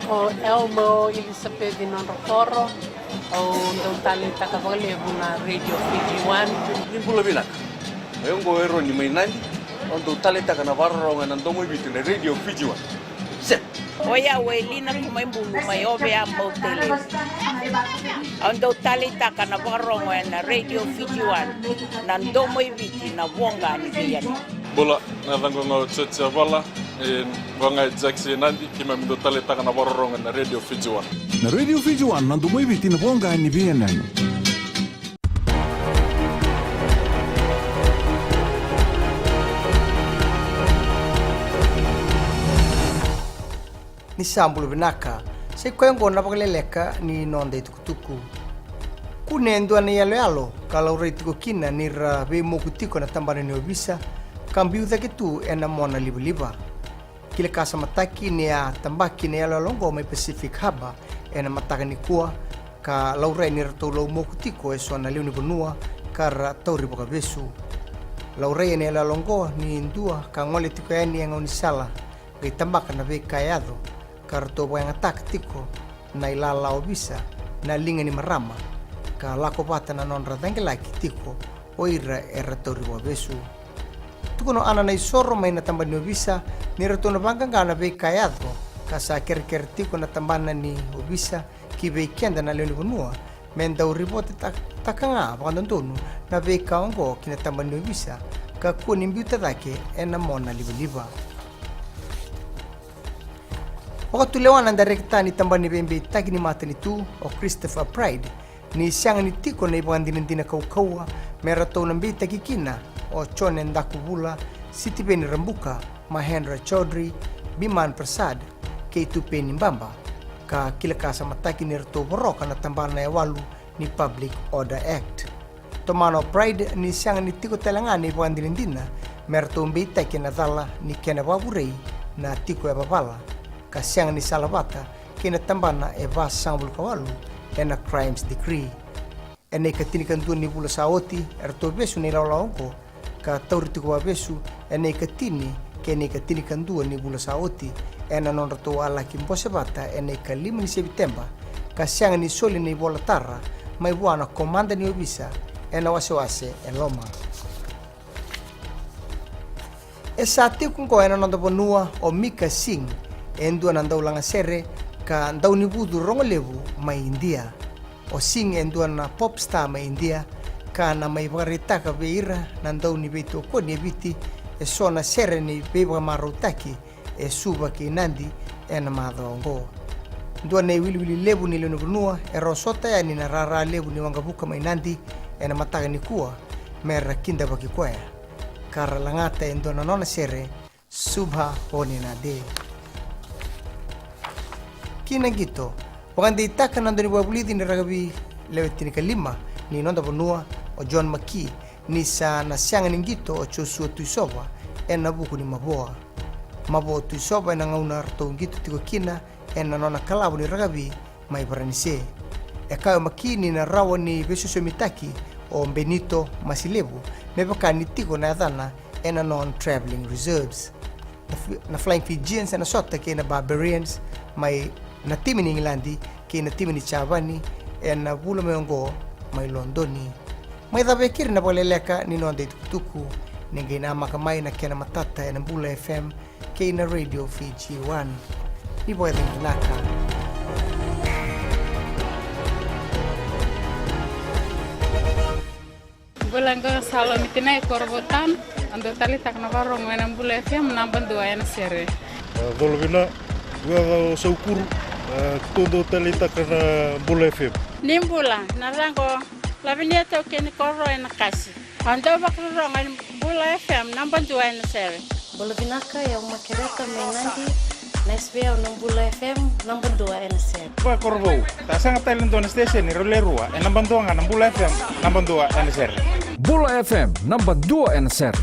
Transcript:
O Elmo Elizabeth Nonroforo o ndong talenta kavalevu na Radio Fiji One. Nimbula binak. Ayong go ero ni mainandi. Ndong talenta kana varro ngana ndomo bitu na Radio Fiji One. Set. Oya welina kumaimbulu mayobe ambotele. Ndong talenta kana varro ngana Radio Fiji One. Na ndomo bitu na wonga ni biyani. Bola na dango tsetsa bala Wanga Jackson nandi kima mindo talenta kana varro ngana Radio Fiji One. Na Radio Fiji One na ndomo bitu na wonga ni biyani. Ni sambulu binaka se kwengo na pagaleleka ni nonde tukutuku kunendo na yalo kalau retiko kina ni ra be mokutiko na tambana ni obisa kambiuda kitu ena mona liba kile kasa mataki ni ya tambaki ni yalo longo mai Pacific haba ena mataka ni kuwa ka laure ni rato lo mokutiko eso na liuni bonua kara tauri boka besu laure ni yalo longo ni ndua ka ngole tiko yani yang onisala gai tambaka na be kayado karto yang taktiko na ilala obisa na linga ni marama ka lako bata na non ratange laki tiko oira eratori wa besu tukono ana na isoro mai na tambani obisa ni rato na banga ngana be kayado ka sa ker tiko na tambana ni obisa ki be kenda na leoni bonua menda uribote takanga bakandonu na be kaongo kina tambani obisa ka kuni mbiuta dake ena mona liba wakati lewana direkta ni tambani bembe tagi ni matani tu o Christopher Pride ni siang ni tiko na ibangandina kaukaua merato na mbita kikina o chone ndakubula Siti Beni Rambuka Mahendra Chaudhry Biman Prasad K2 Peni Mbamba ka kila kasa mataki ni rato boroka na tambana ya walu ni Public Order Act tomano Pride ni siang ni tiko telangani ibangandina merato mbita kina dhala ni kena baburei na tiko ya babala kasiang ni salabata kina tambana e vas sambul kawalu ena crimes decree ene katinikan tu ni bula saoti erto besu ni laulauko ka tauriti ko besu ene katini kene katinikan tu ni bula saoti ena non rato ala kimpose bata ene kalima ni September kasiang ni soli ni bola tarra mai buana komanda ni obisa ena wase eloma esati kunko ena non bonua o Mika Singh endua nandau langa sere ka ndau ni budu rongolevu mai India o Singh endua na popstar mai India ka na mai varita ka beira nandau ni beto ko ni biti e sona sere ni beba marutaki e suba ki nandi ena madongo ndua ne wili levu ni leno bunua e rosota ya ni na rara levu ni wangabuka mai nandi ena mataga ni kuwa mera kinda baki kwa kara langata endua na nona sere subha honi na de kina gito wakanda itaka nando ni wabulidi ni ragabi lewetini kalima ni nonda bonua o John Maki ni sa na sianga ni gito o Joshua Tuisoba ena buku ni mabo Tuisoba ena ngauna rato gito tiko kina ena nona kalabu ni ragabi mai baranise e kayo Maki ni na rawa ni Besuso Mitaki o Benito Masilebu mebaka ni tiko na adana ena non-traveling reserves na Flying Fijians ena sota kena Barbarians mai na timu ni Ingilandi ke na timu ni Chavani na bula meongo mai Londoni mai dabekir na boleleka ni nonde tukutuku ninge na makamai na kena matata na Bula FM ke na Radio Fiji One ni boy naka Bulanga salomitina korbotan ando tali takna varong na Bula FM namban dua ena sere Dolvina gua saukuru todo talita kana Bula FM nimbula narango labinia to ken korro ena kasi ando bakro ngan Bula FM namban dua ena sere Bula binaka ya makereta menandi Nesbea no Bula FM namban dua ena sere Ba korbo ta sanga talento na station ni rolerua namban dua ngan Bula FM namban dua ena sere Bula FM namban dua ena sere